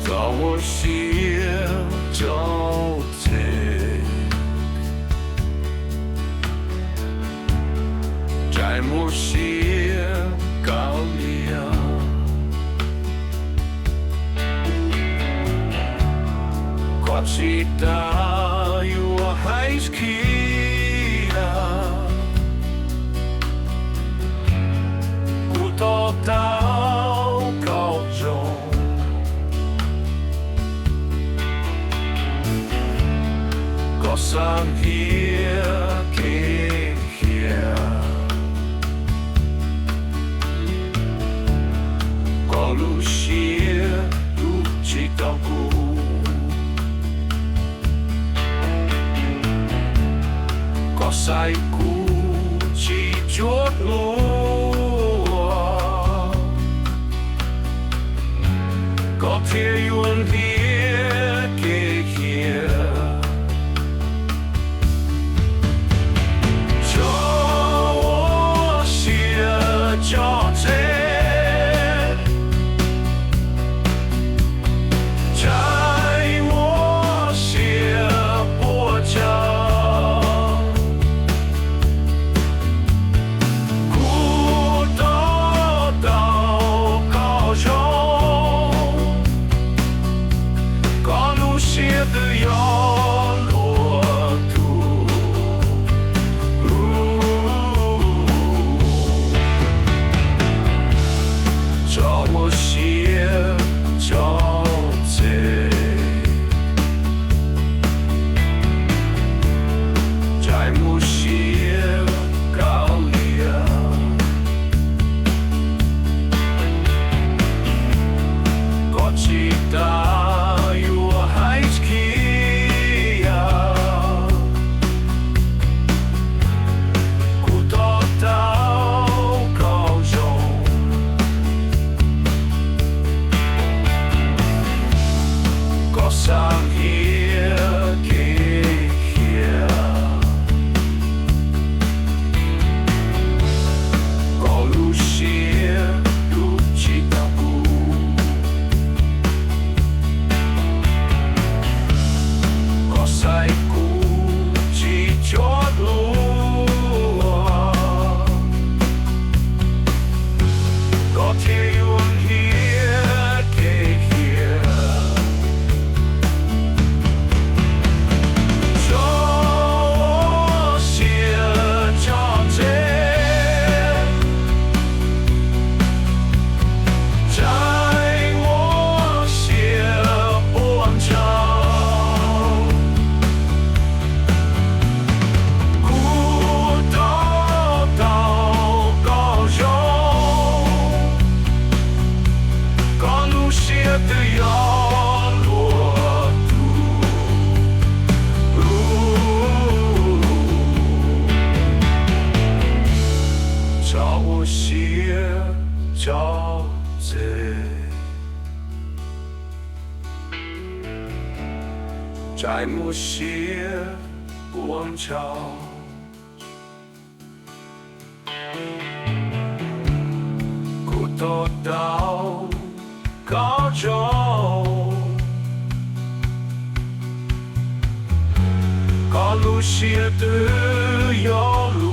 找我写找tseg，在我写高粱，我期待我还是起来，不到到高中。上here给 here， 高路些路知道不？高赛古记着路，高铁运here给 here。找tseg，在我写波江，古道到高雄，高路写的要落土。找我写找tseg，在我写高粱，我期待我还是起呀，古道到高中。上 here 给 here， 高路些路知道不？高赛古记着路，高铁运 here 给 here。找我写找tseg，在我写王朝，古道到高中，高路写的有路。